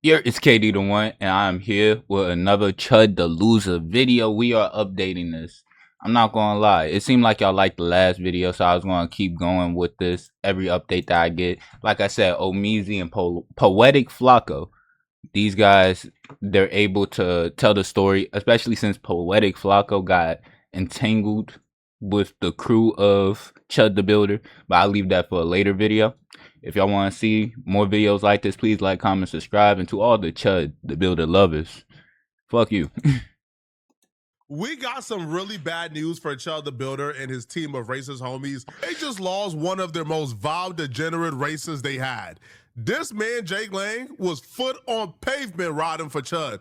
Yeah, it's KD the One, and I'm here with another Chud the Loser video. We are updating this. I'm not gonna lie, it seemed like y'all liked the last video, so I was gonna keep going with this every update that I get. Like I said, Omizi and Poetik Flakko, these guys, they're able to tell the story, especially since Poetik Flakko got entangled with the crew of Chud the Builder. But I'll leave that for a later video. If y'all want to see more videos like this, please like, comment, subscribe. And to all the Chud the Builder lovers, fuck you. We got some really bad news for Chud the Builder and his team of racist homies. They just lost one of their most vile, degenerate racists they had. This man, Jake Lang, was foot on pavement riding for Chud.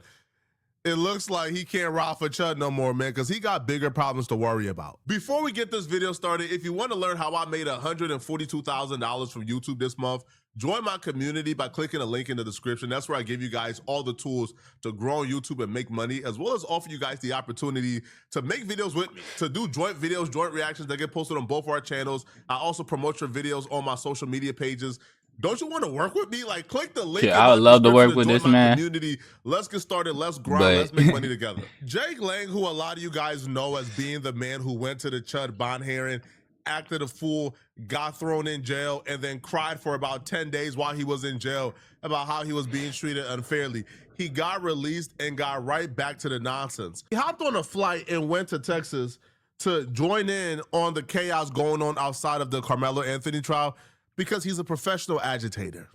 It looks like he can't ride for Chud no more, man, because he got bigger problems to worry about. Before we get this video started, if you want to learn how I made $142,000 from YouTube this month, join my community by clicking a link in the description. That's where I give you guys all the tools to grow on YouTube and make money, as well as offer you guys the opportunity to make videos with me, to do joint videos, joint reactions that get posted on both our channels. I also promote your videos on my social media pages. Don't you want to work with me? Like, click the link. I would love to work with this man. Community. Let's get started. Let's grind. Let's make money together. Jake Lang, who a lot of you guys know as being the man who went to the Chud bond hearing, acted a fool, got thrown in jail, and then cried for about 10 days while he was in jail about how he was being treated unfairly. He got released and got right back to the nonsense. He hopped on a flight and went to Texas to join in on the chaos going on outside of the Carmelo Anthony trial, because he's a professional agitator.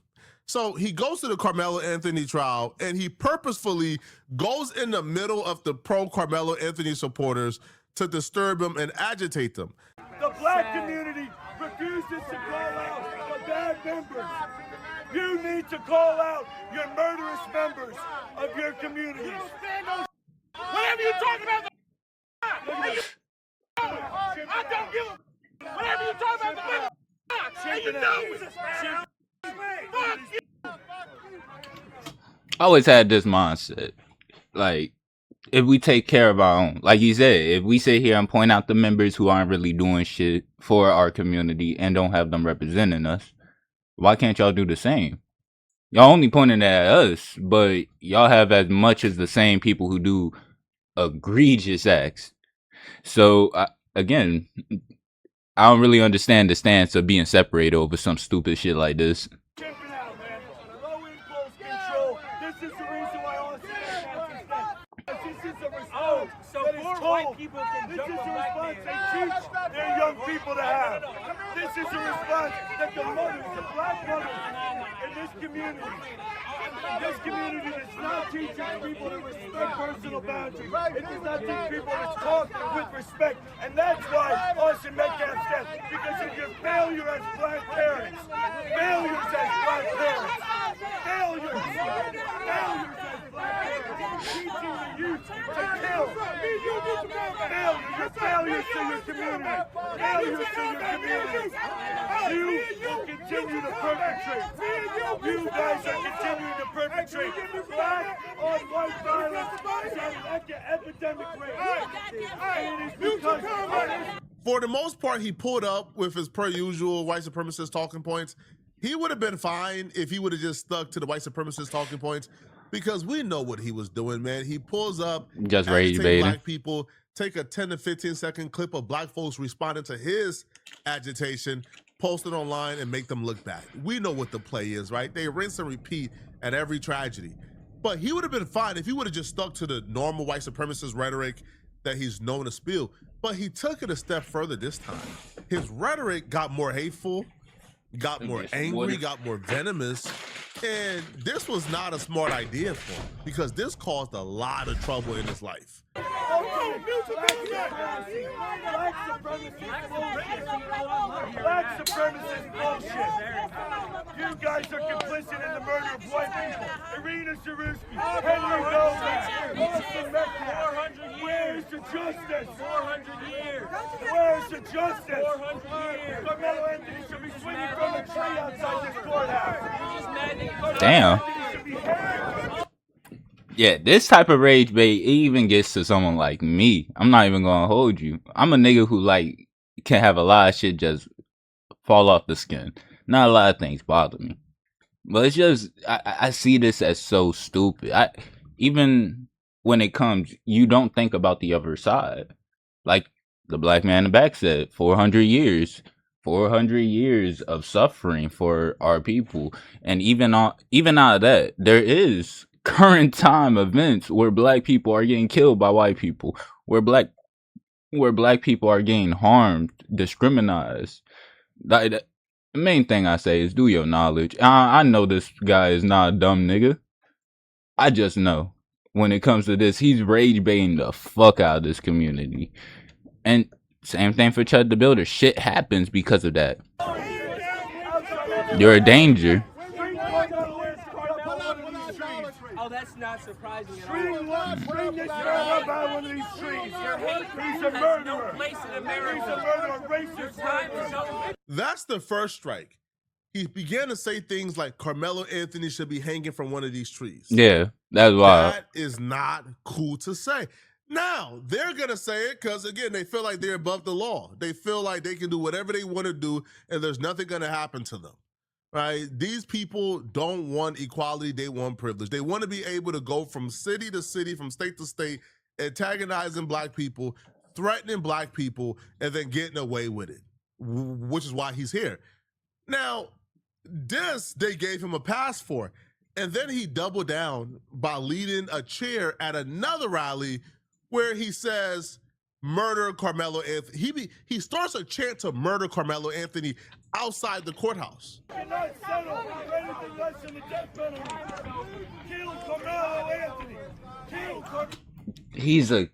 So he goes to the Carmelo Anthony trial and he purposefully goes in the middle of the pro Carmelo Anthony supporters to disturb them and agitate them. The black community refuses to call out the bad members. You need to call out your murderous members of your communities. Whatever you talk about, I don't give a. Whatever you talk about, the and you know it. I always had this mindset, like, if we take care of our own, like you said, if we sit here and point out the members who aren't really doing shit for our community and don't have them representing us, why can't y'all do the same? Y'all only pointing at us, but y'all have as much as the same people who do egregious acts. So, again, I don't really understand the stance of being separated over some stupid shit like this. Check it out, man. Low impulse control. This is the reason why all this is a response. So poor white people can jump on black men. They teach their young people to have. This is a response that the mothers, the black mothers in this community does not teach its people to respect personal boundaries. It does not teach people to talk with respect. And that's why Austin Metcalf said, because of your failure as black parents, failures as black parents, failures as black parents, teaching the youth to kill. Failures to your community. Failures to your community. You will continue to perpetrate. You guys are continuing to perpetrate black on white violence at the epidemic rate. And it is because for the most part, he pulled up with his per usual white supremacist talking points. He would have been fine if he would have just stuck to the white supremacist talking points, because we know what he was doing, man. He pulls up, just rage baiting black people, take a 10 to 15 second clip of black folks responding to his agitation, post it online, and make them look bad. We know what the play is, right? They rinse and repeat at every tragedy. But he would have been fine if he would have just stuck to the normal white supremacist rhetoric that he's known to spill. But he took it a step further this time. His rhetoric got more hateful, got more angry, got more venomous, and this was not a smart idea for him, because this caused a lot of trouble in his life. Black supremacist bullshit. You guys are complicit in the murder of white people. Irina Sharuski, Henry Goldman, Austin Metcalf. Where's the justice? 400 years. Where's the justice? 400 years. Carmelo Anthony should be swinging from a tree outside this courthouse. Damn. Yeah, this type of rage bait even gets to someone like me. I'm not even gonna hold you. I'm a nigga who, like, can have a lot of shit just fall off the skin. Not a lot of things bother me. But it's just I see this as so stupid. Even when it comes, you don't think about the other side. Like the black man in the back said, 400 years. 400 years of suffering for our people. And even out of that, there is current time events where black people are getting killed by white people, where black people are getting harmed, discriminated. The main thing I say is do your knowledge. I know this guy is not a dumb nigga. I just know when it comes to this, he's rage baiting the fuck out of this community. And same thing for Chud the Builder. Shit happens because of that. You're a danger. Oh, that's not surprising at all. Bring this guy up by one of these trees. He's a murderer. No place in America. Your time is over. That's the first strike. He began to say things like Carmelo Anthony should be hanging from one of these trees. Yeah, that's wild. That is not cool to say. Now, they're going to say it because, again, they feel like they're above the law. They feel like they can do whatever they want to do and there's nothing going to happen to them. Right? These people don't want equality. They want privilege. They want to be able to go from city to city, from state to state, antagonizing black people, threatening black people, and then getting away with it, which is why he's here. Now, this they gave him a pass for. And then he doubled down by leading a chair at another rally where he says, murder Carmelo Anthony. He starts a chant to murder Carmelo Anthony outside the courthouse. He's a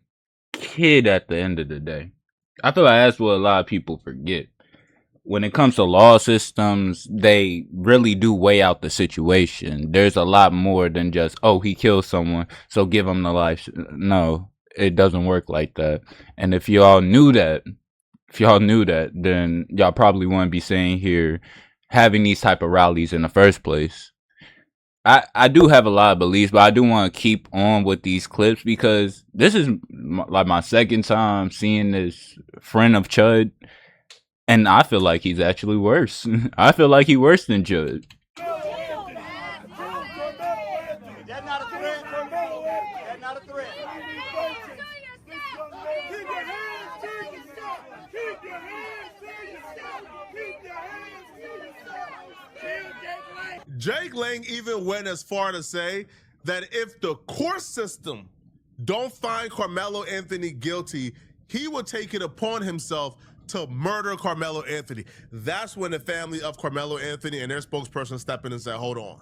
kid at the end of the day. I feel like that's what a lot of people forget. When it comes to law systems, they really do weigh out the situation. There's a lot more than just, oh, he killed someone, so give him the life. No, it doesn't work like that. And if y'all knew that, then y'all probably wouldn't be saying here having these type of rallies in the first place. I do have a lot of beliefs, but I do want to keep on with these clips because this is like my second time seeing this friend of Chud. And I feel like he's actually worse. I feel like he's worse than Chud. That's not a threat. That's not a threat. Keep your hands to yourself. Keep your hands to yourself. Keep your hands to yourself. Kill Jake Lang even went as far to say that if the court system don't find Carmelo Anthony guilty, he would take it upon himself to murder Carmelo Anthony. That's when the family of Carmelo Anthony and their spokesperson stepped in and said, hold on.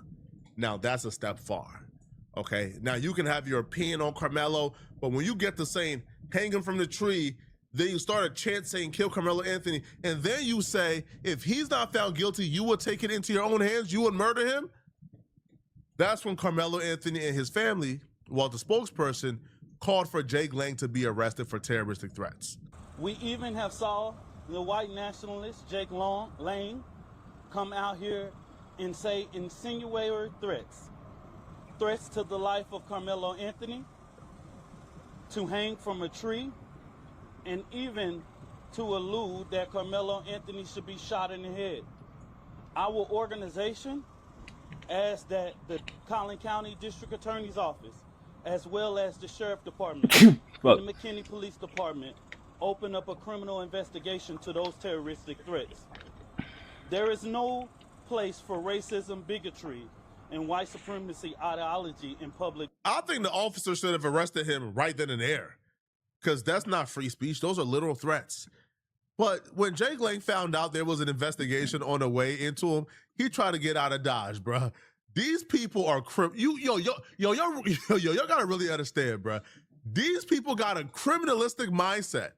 Now that's a step far. Okay, now you can have your opinion on Carmelo, but when you get to saying hang him from the tree, then you start a chant saying kill Carmelo Anthony, and then you say if he's not found guilty, you will take it into your own hands, you would murder him. That's when Carmelo Anthony and his family, well, the spokesperson, called for Jake Lang to be arrested for terroristic threats. We even have saw the white nationalist Jake Lang come out here and say insinuatory threats to the life of Carmelo Anthony, to hang from a tree, and even to allude that Carmelo Anthony should be shot in the head. Our organization asked that the Collin County District Attorney's Office, as well as the Sheriff Department and the McKinney Police Department, open up a criminal investigation to those terroristic threats. There is no place for racism, bigotry, and white supremacy ideology in public. I think the officer should have arrested him right then and there, because that's not free speech. Those are literal threats. But when Jake Lang found out there was an investigation on the way into him, he tried to get out of Dodge, bro. These people are y'all gotta really understand, bro. These people got a criminalistic mindset.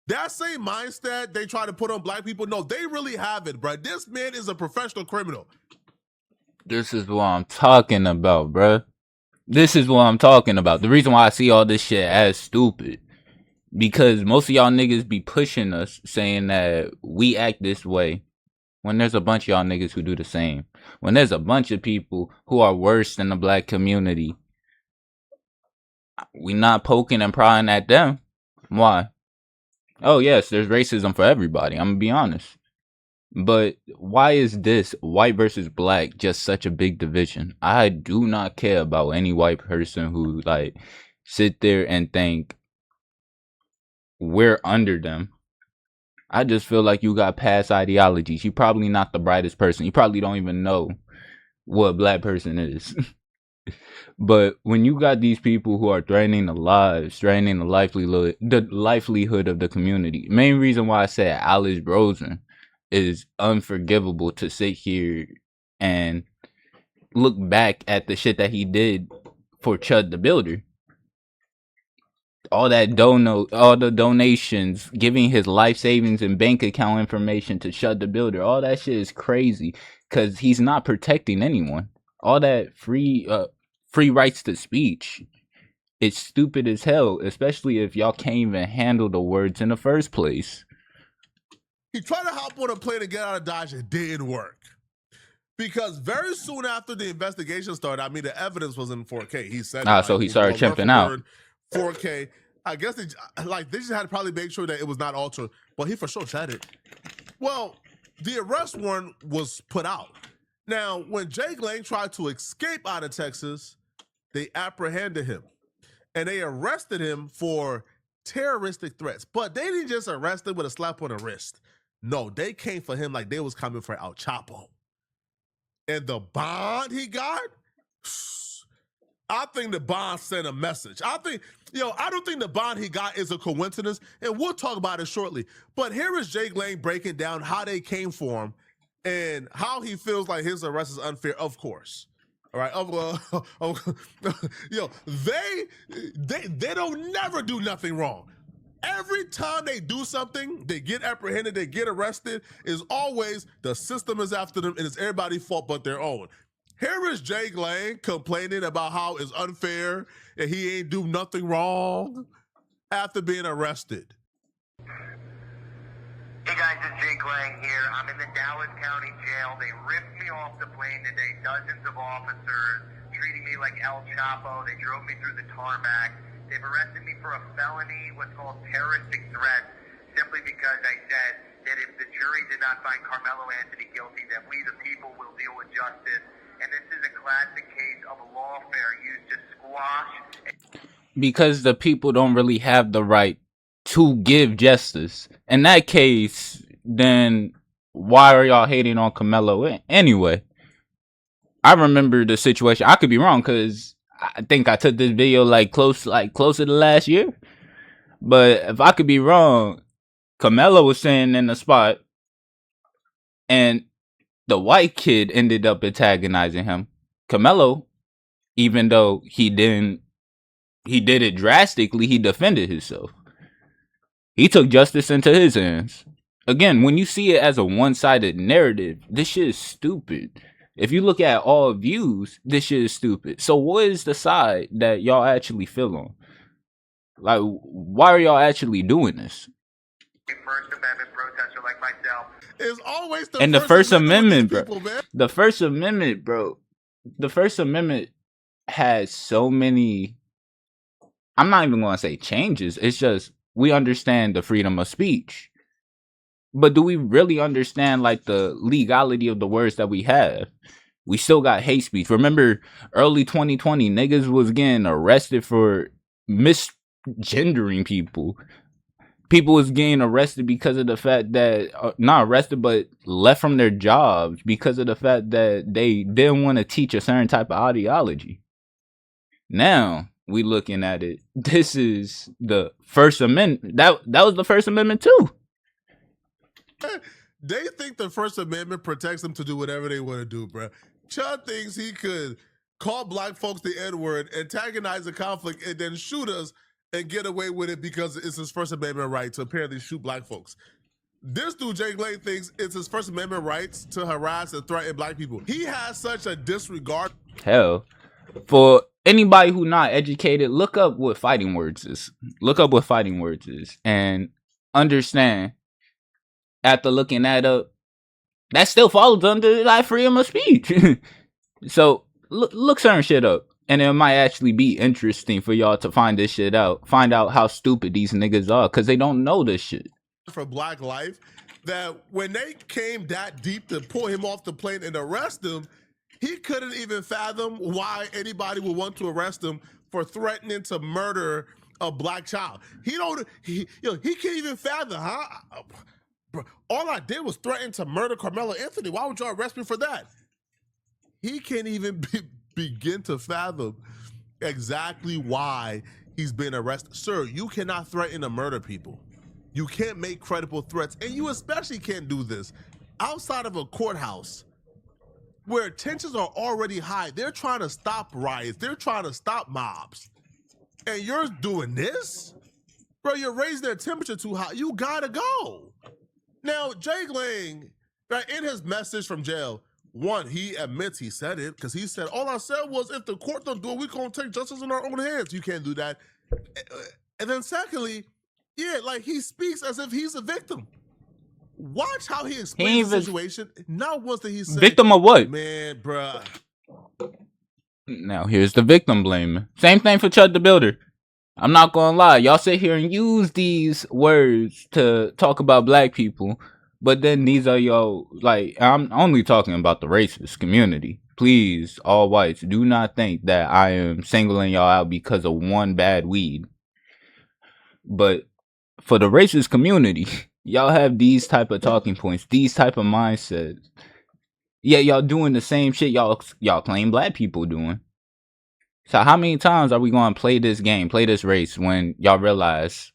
That same mindset they try to put on black people, no, they really have it, bro. This man is a professional criminal. This is what I'm talking about, bro. This is what I'm talking about. The reason why I see all this shit as stupid, because most of y'all niggas be pushing us saying that we act this way when there's a bunch of y'all niggas who do the same. When there's a bunch of people who are worse than the black community, we not poking and prying at them. Why? Oh, yes, there's racism for everybody. I'm going to be honest. But why is this white versus black just such a big division? I do not care about any white person who like sit there and think we're under them. I just feel like you got past ideologies. You're probably not the brightest person. You probably don't even know what a black person is. But when you got these people who are threatening the lives, threatening the livelihood of the community, main reason why I said Alice Rosen is unforgivable to sit here and look back at the shit that he did for Chud the Builder. All the donations, giving his life savings and bank account information to Chud the Builder, all that shit is crazy because he's not protecting anyone. All that free rights to speech, it's stupid as hell, especially if y'all can't even handle the words in the first place. He tried to hop on a plane to get out of Dodge. It didn't work. Because very soon after the investigation started, I mean, the evidence was in 4K. He said, so he started chimping out. 4K. I guess they just had to probably make sure that it was not altered. Well, he for sure said it. Well, the arrest warrant was put out. Now, when Jake Lang tried to escape out of Texas, they apprehended him. And they arrested him for terroristic threats. But they didn't just arrest him with a slap on the wrist. No, they came for him like they was coming for El Chapo. And the bond he got, I think the bond sent a message. I don't think the bond he got is a coincidence, and we'll talk about it shortly. But here is Jake Lang breaking down how they came for him and how he feels like his arrest is unfair, of course. All right, they don't never do nothing wrong. Every time they do something, they get apprehended, they get arrested, is always the system is after them and it's everybody's fault but their own. Here is Jake Lang complaining about how it's unfair and he ain't do nothing wrong after being arrested. Hey guys, it's Jake Lang here. I'm in the Dallas County Jail. They ripped me off the plane today. Dozens of officers treating me like El Chapo. They drove me through the tarmac. They've arrested me for a felony, what's called terroristic threat, simply because I said that if the jury did not find Carmelo Anthony guilty, that we the people will deal with justice. And this is a classic case of lawfare used to squash. Because the people don't really have the right to give justice. In that case, then why are y'all hating on Carmelo anyway? I remember the situation. I could be wrong because I think I took this video closer to last year. But if I could be wrong, Carmelo was sitting in the spot and the white kid ended up antagonizing him. Carmelo, even though he did it drastically, he defended himself. He took justice into his hands. Again, when you see it as a one-sided narrative, this shit is stupid. If you look at all views, this shit is stupid. So what is the side that y'all actually feel on? Like, why are y'all actually doing this? First Amendment protester like myself. It's always the First Amendment, bro. The First Amendment, bro. The First Amendment has so many, I'm not even going to say changes. It's just, we understand the freedom of speech. But do we really understand like the legality of the words that we have? We still got hate speech. Remember early 2020, niggas was getting arrested for misgendering people. People was getting arrested because of the fact that, not arrested, but left from their jobs because of the fact that they didn't want to teach a certain type of ideology. Now we looking at it. This is the First Amendment. That was the First Amendment too. They think the First Amendment protects them to do whatever they want to do, bro. Chud thinks he could call black folks the N-word, antagonize a conflict, and then shoot us and get away with it because it's his First Amendment right to apparently shoot black folks. This dude, Jake Lang, thinks it's his First Amendment rights to harass and threaten black people. He has such a disregard. Hell, for anybody who not educated, look up what fighting words is. Look up what fighting words is and understand. After looking that up, that still falls under like freedom of speech. So look certain shit up, and it might actually be interesting for y'all to find this shit out. Find out how stupid these niggas are, because they don't know this shit. For black life, that when they came that deep to pull him off the plane and arrest him, he couldn't even fathom why anybody would want to arrest him for threatening to murder a black child. He can't even fathom, huh? Bro, all I did was threaten to murder Carmelo Anthony. Why would y'all arrest me for that? He can't even begin to fathom exactly why he's been arrested. Sir, you cannot threaten to murder people. You can't make credible threats, and you especially can't do this outside of a courthouse where tensions are already high. They're trying to stop riots. They're trying to stop mobs. And you're doing this? Bro, you're raising their temperature too high. You gotta go. Now, Jake Lang, right, in his message from jail, one, he admits he said it, because he said, all I said was, if the court don't do it, we're going to take justice in our own hands. You can't do that. And then secondly, yeah, like he speaks as if he's a victim. Watch how he explains the situation. Not once did he say, victim of what? Man, bruh. Now, here's the victim blaming. Same thing for Chud the Builder. I'm not gonna lie. Y'all sit here and use these words to talk about black people, but then these are y'all, like, I'm only talking about the racist community. Please, all whites, do not think that I am singling y'all out because of one bad weed. But for the racist community, y'all have these type of talking points, these type of mindsets. Yeah, y'all doing the same shit y'all claim black people doing. So how many times are we going to play this game, play this race, when y'all realize,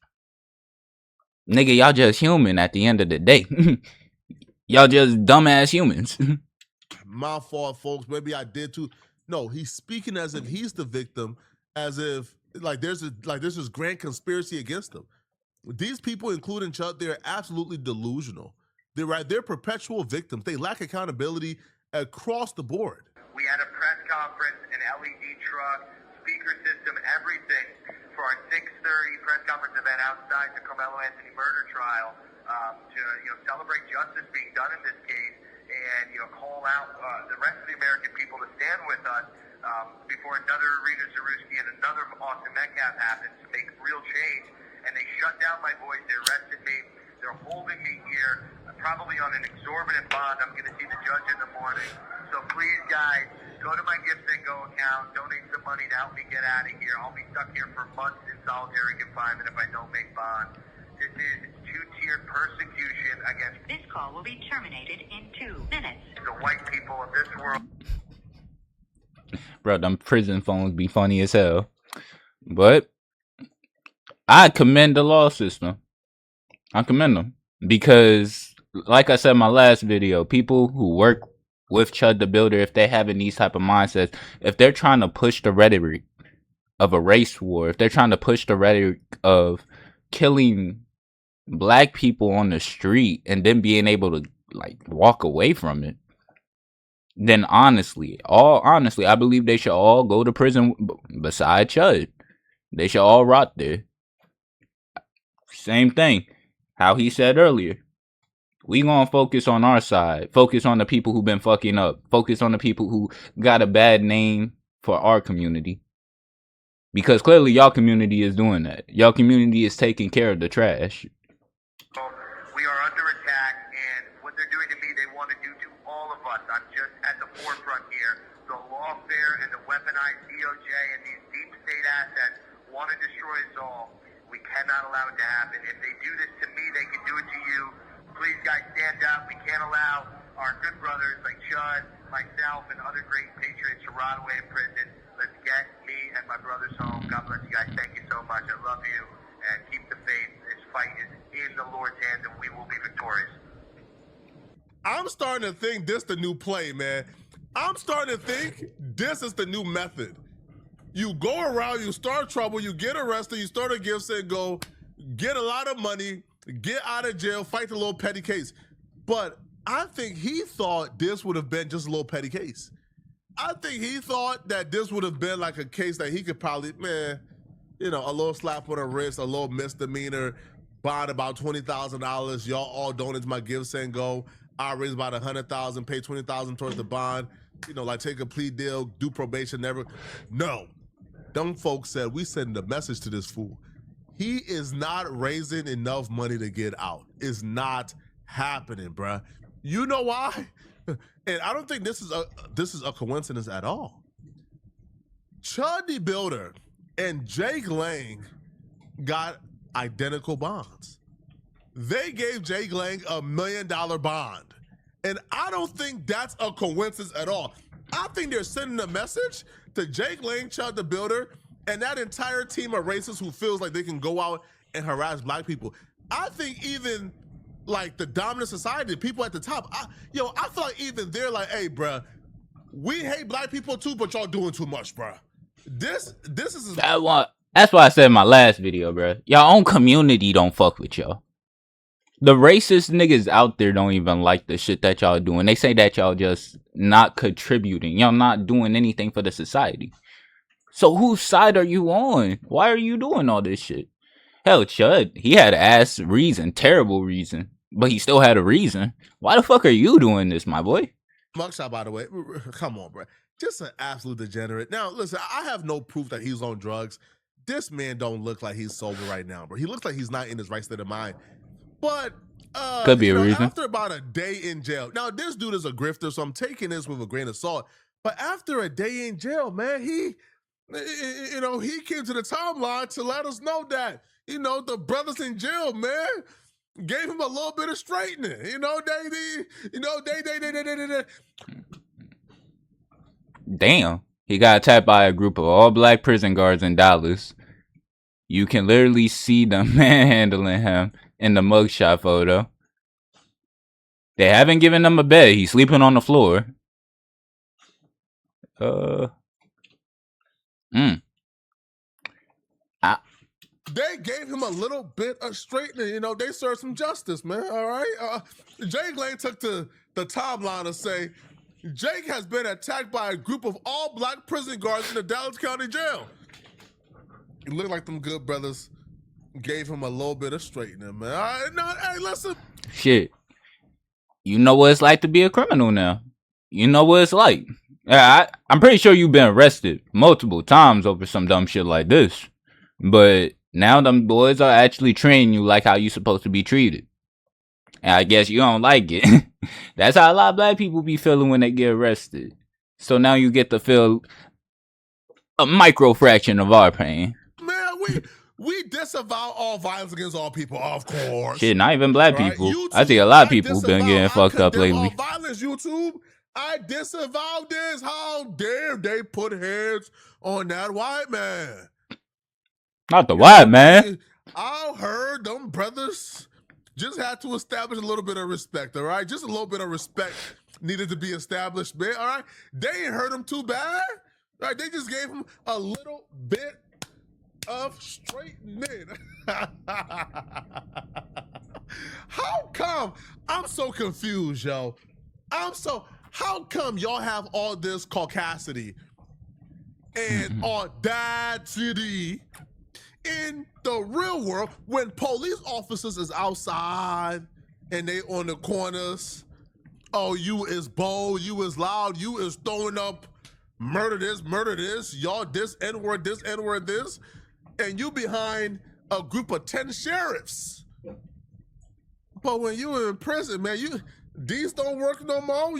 nigga, y'all just human at the end of the day. Y'all just dumbass humans. My fault, folks. Maybe I did too. No, he's speaking as if he's the victim, as if there's this grand conspiracy against him. These people, including Chud, they're absolutely delusional. They're perpetual victims. They lack accountability across the board. We had a press conference, an LED truck, speaker system, everything for our 6:30 press conference event outside the Carmelo Anthony murder trial to celebrate justice being done in this case and call out the rest of the American people to stand with us before another Rita Zarewski and another Austin Metcalf happens to make real change. And they shut down my voice. They arrested me. They're holding me here, probably on an exorbitant bond. I'm going to see the judge in the morning. So please, guys, go to my Gift and Go account, donate some money to help me get out of here. I'll be stuck here for months in solitary confinement if I don't make bond. This is two-tiered persecution against... This call will be terminated in 2 minutes. ...the white people of this world. Bro, them prison phones be funny as hell. But I commend the law system. I commend them. Because, like I said in my last video, people who work with Chud the Builder, if they having these type of mindsets, if they're trying to push the rhetoric of a race war, if they're trying to push the rhetoric of killing black people on the street and then being able to walk away from it, then honestly, I believe they should all go to prison beside Chud. They should all rot there. Same thing. How he said earlier. We gonna focus on our side. Focus on the people who been fucking up. Focus on the people who got a bad name for our community. Because clearly y'all community is doing that. Y'all community is taking care of the trash. We are under attack, and what they're doing to me, they want to do to all of us. I'm just at the forefront here. The lawfare and the weaponized DOJ and these deep state assets want to destroy us all. We cannot allow it to happen. If they do this to me, they can do it to you. Please, guys, stand up. We can't allow our good brothers like Chud, myself, and other great patriots to rot away in prison. Let's get me and my brothers home. God bless you guys. Thank you so much. I love you. And keep the faith. This fight is in the Lord's hands, and we will be victorious. I'm starting to think this the new play, man. I'm starting to think this is the new method. You go around, you start trouble, you get arrested, you start a Gift and Go, get a lot of money, get out of jail, fight the little petty case. But I think he thought this would have been just a little petty case. I think he thought that this would have been like a case that he could probably, a little slap on the wrist, a little misdemeanor, bond about $20,000. Y'all all donate to my Gift and Go. I raise about $100,000, pay $20,000 towards the bond. Take a plea deal, do probation, never. No. Them folks said, we send a message to this fool. He is not raising enough money to get out. It's not happening, bruh. You know why? And I don't think this is a coincidence at all. Chud the Builder and Jake Lang got identical bonds. They gave Jake Lang $1 million bond. And I don't think that's a coincidence at all. I think they're sending a message to Jake Lang, Chud the Builder, and that entire team of racists who feels like they can go out and harass black people. I think even like the dominant society, the people at the top, I feel like even they're like, hey, bruh, we hate black people too, but y'all doing too much, bruh. This is that's why I said in my last video, bro. Y'all own community don't fuck with y'all. The racist niggas out there don't even like the shit that y'all doing. They say that y'all just not contributing. Y'all not doing anything for the society. So whose side are you on? Why are you doing all this shit? Hell, Chud, he had an ass reason, terrible reason, but he still had a reason. Why the fuck are you doing this, my boy? Mugshot, by the way. Come on, bro. Just an absolute degenerate. Now, listen, I have no proof that he's on drugs. This man don't look like he's sober right now, bro. He looks like he's not in his right state of mind. But could be a reason. After about a day in jail. Now, this dude is a grifter, so I'm taking this with a grain of salt. But after a day in jail, man, he came to the timeline to let us know that, the brothers in jail, man, gave him a little bit of straightening. Damn. He got attacked by a group of all black prison guards in Dallas. You can literally see them manhandling him in the mugshot photo. They haven't given him a bed. He's sleeping on the floor. They gave him a little bit of straightening. They served some justice, man. All right. Jake Lang took the timeline to say, Jake has been attacked by a group of all black prison guards in the Dallas County Jail. It looked like them good brothers gave him a little bit of straightening, man. All right, hey, listen. Shit. You know what it's like to be a criminal now. You know what it's like. I'm pretty sure you've been arrested multiple times over some dumb shit like this. But now them boys are actually treating you like how you supposed to be treated. And I guess you don't like it. That's how a lot of black people be feeling when they get arrested. So now you get to feel a micro fraction of our pain. Man, we disavow all violence against all people, of course. Shit, not even black Right? people. YouTube, I see a lot of people been getting fucked up lately. All violence, YouTube. I disavow this. How dare they put hands on that white man? Not the white man. I heard them brothers just had to establish a little bit of respect, all right? Just a little bit of respect needed to be established, man, all right? They ain't hurt him too bad, right? They just gave him a little bit of straightening. How come? I'm so confused, yo. How come y'all have all this caucasity and audacity in the real world when police officers is outside and they on the corners? Oh, you is bold, you is loud, you is throwing up murder this, y'all this N-word, this, and you behind a group of 10 sheriffs. But when you in prison, man, these don't work no more.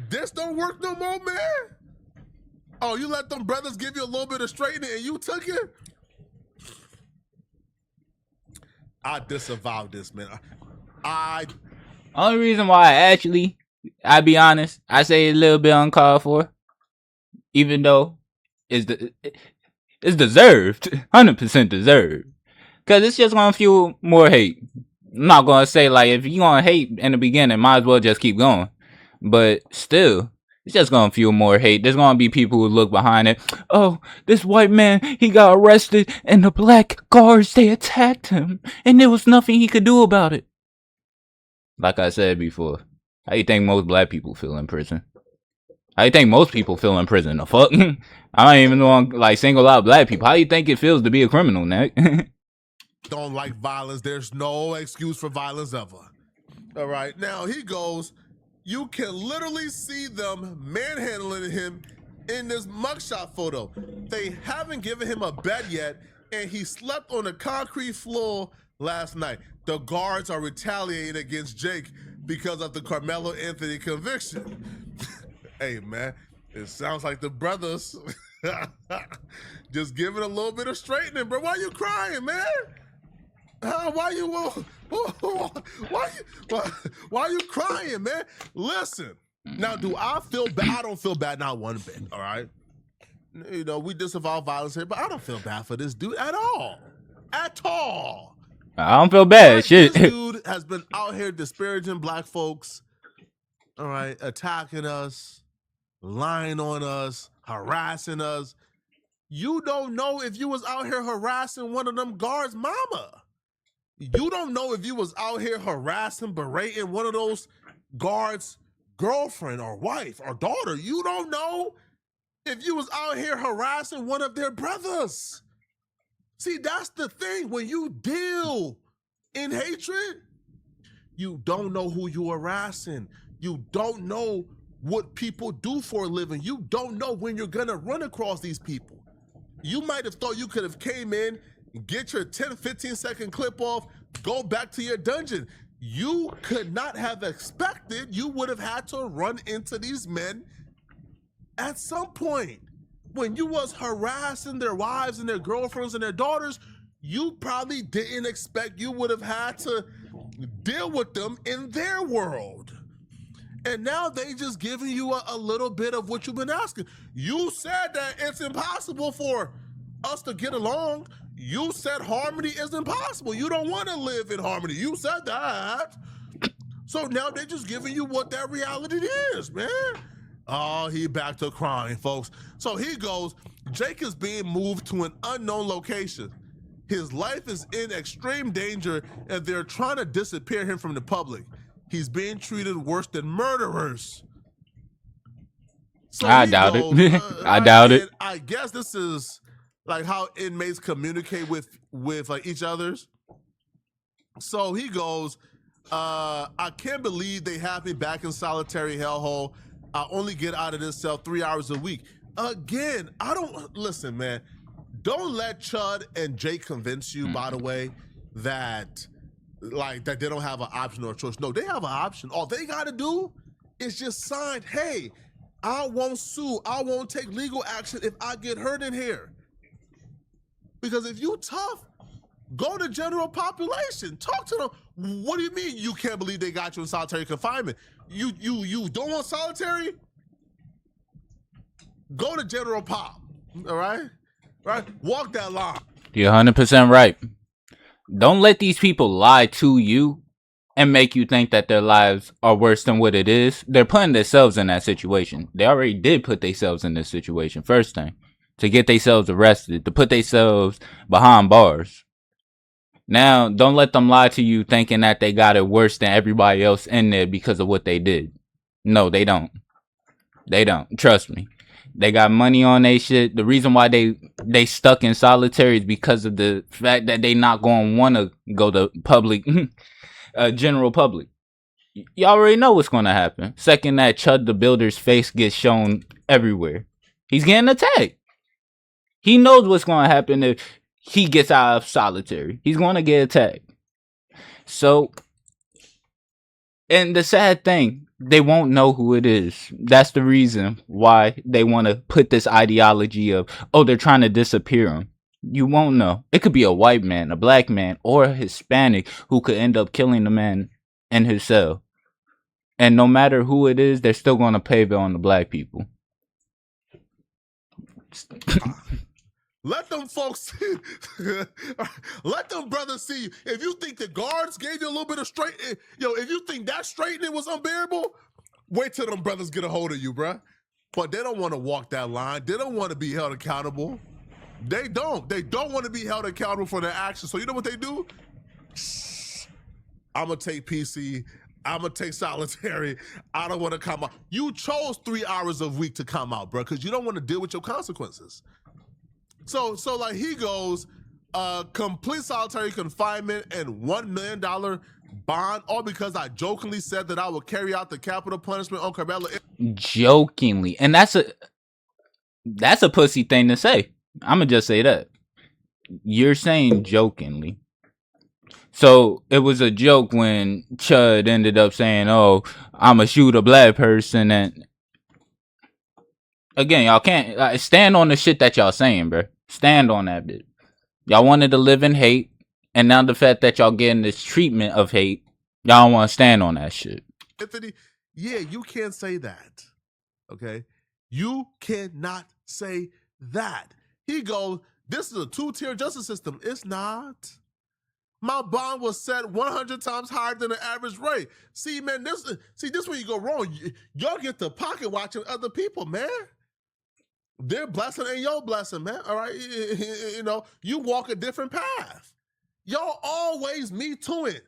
This don't work no more, man. Oh, you let them brothers give you a little bit of straightening and you took it? I disavow this, man. Only reason why I be honest, I say it's a little bit uncalled for, even though it's deserved, 100% deserved, because it's just gonna fuel more hate. I'm not gonna say like if you gonna hate in the beginning, might as well just keep going, but still, it's just gonna fuel more hate. There's gonna be people who look behind it. Oh, this white man, he got arrested, and the black guards, they attacked him, and there was nothing he could do about it. Like I said before, how you think most black people feel in prison? How you think most people feel in prison? The fuck? I don't even want like single out black people. How you think it feels to be a criminal, Nick? Don't like violence. There's no excuse for violence ever. All right. Now he goes, you can literally see them manhandling him in this mugshot photo. They haven't given him a bed yet, and he slept on the concrete floor last night. the guards are retaliating against Jake because of the Carmelo Anthony conviction. Hey, man, it sounds like the brothers just giving a little bit of straightening, bro. Why you crying, man? Why you crying, man? Listen, now, do I feel bad? I don't feel bad, not one bit, all right? You know, we disavow violence here, but I don't feel bad for this dude at all. At all. I don't feel bad. Right, Shit. this dude has been out here disparaging black folks, all right, attacking us, lying on us, harassing us. You don't know if you was out here harassing one of them guards' mama. You don't know if you was out here harassing, berating one of those guards' girlfriend or wife or daughter. You don't know if you was out here harassing one of their brothers. See, that's the thing. When you deal in hatred, you don't know who you're harassing. You don't know what people do for a living. You don't know when you're gonna run across these people. You might have thought you could have came in, get your 10, 15-second clip off, go back to your dungeon. You could not have expected you would have had to run into these men at some point. When you was harassing their wives and their girlfriends and their daughters, you probably didn't expect you would have had to deal with them in their world. And now they just giving you a little bit of what you've been asking. You said that it's impossible for us to get along. You said harmony is impossible. You don't want to live in harmony. You said that. So now they're just giving you what that reality is, man. Oh, he back to crying, folks. So he goes, Jake is being moved to an unknown location. His life is in extreme danger and they're trying to disappear him from the public. He's being treated worse than murderers. So I doubt it. I doubt it. I guess this is like how inmates communicate with like each others. So he goes, I can't believe they have me back in solitary hellhole. I only get out of this cell 3 hours a week. Again, listen, man, don't let Chud and Jake convince you, by the way, that they don't have an option or a choice. No, they have an option. All they gotta do is just sign, hey, I won't sue, I won't take legal action if I get hurt in here. Because if you tough, go to general population, talk to them. What do you mean you can't believe they got you in solitary confinement? You don't want solitary? Go to general pop, all right? Right? Walk that line. You're 100% right. Don't let these people lie to you and make you think that their lives are worse than what it is. They're putting themselves in that situation. They already did put themselves in this situation, first thing. To get themselves arrested, to put themselves behind bars. Now, don't let them lie to you thinking that they got it worse than everybody else in there because of what they did. No, they don't. They don't. Trust me. They got money on they shit. The reason why they stuck in solitary is because of the fact that they not going to want to go to public, general public. Y'all already know what's going to happen. Second that Chud the Builder's face gets shown everywhere, he's getting attacked. He knows what's going to happen if he gets out of solitary. He's going to get attacked. So, and the sad thing, they won't know who it is. That's the reason why they want to put this ideology of, oh, they're trying to disappear him. You won't know. It could be a white man, a black man, or a Hispanic who could end up killing the man in his cell. And no matter who it is, they're still going to pave it on the black people. Let them folks, let them brothers see you. If you think the guards gave you a little bit of straight, if you think that straightening was unbearable, wait till them brothers get a hold of you, bruh. But they don't want to walk that line. They don't want to be held accountable. They don't. They don't want to be held accountable for their actions. So you know what they do? I'm going to take PC. I'm going to take solitary. I don't want to come out. You chose 3 hours a week to come out, bruh, because you don't want to deal with your consequences. So like he goes, complete solitary confinement and $1 million bond, all because I jokingly said that I will carry out the capital punishment on Carmelo. Jokingly. And that's a pussy thing to say. I'm going to just say that. You're saying jokingly. So it was a joke when Chud ended up saying, "Oh, I'ma shoot a black person." And again, y'all can't stand on the shit that y'all saying, bro. Stand on that bit. Y'all wanted to live in hate, and now the fact that y'all getting this treatment of hate, y'all don't want to stand on that shit. Anthony, yeah, you can't say that. Okay? You cannot say that. He goes, this is a two-tier justice system. It's not. My bond was set 100 times higher than the average rate. See, man, this where you go wrong. Y'all get the pocket watching other people, man. Their blessing ain't your blessing, man. All right, you know, you walk a different path. Y'all always me to it.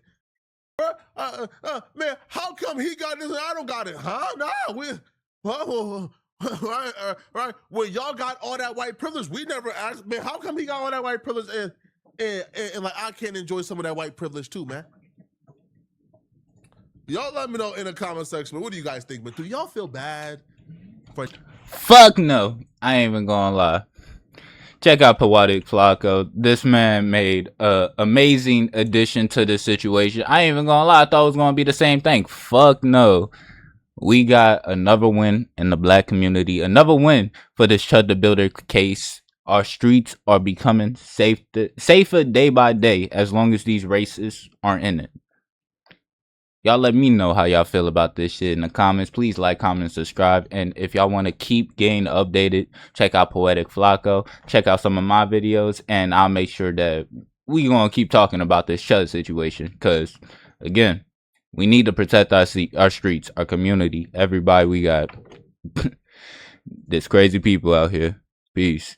Man, how come he got this and I don't got it? Huh? Nah, right. Well, y'all got all that white privilege. We never asked, man, how come he got all that white privilege and like I can't enjoy some of that white privilege too, man? Y'all let me know in the comment section. What do you guys think? But do y'all feel bad for... Fuck no. I ain't even gonna lie. Check out Poetik Flakko. This man made an amazing addition to this situation. I ain't even gonna lie. I thought it was gonna be the same thing. Fuck no. We got another win in the black community. Another win for this Chud the Builder case. Our streets are becoming safer day by day as long as these racists aren't in it. Y'all let me know how y'all feel about this shit in the comments. Please like, comment, and subscribe. And if y'all want to keep getting updated, check out Poetik Flakko. Check out some of my videos. And I'll make sure that we going to keep talking about this Chud situation. Because, again, we need to protect our streets, our community, everybody we got. There's crazy people out here. Peace.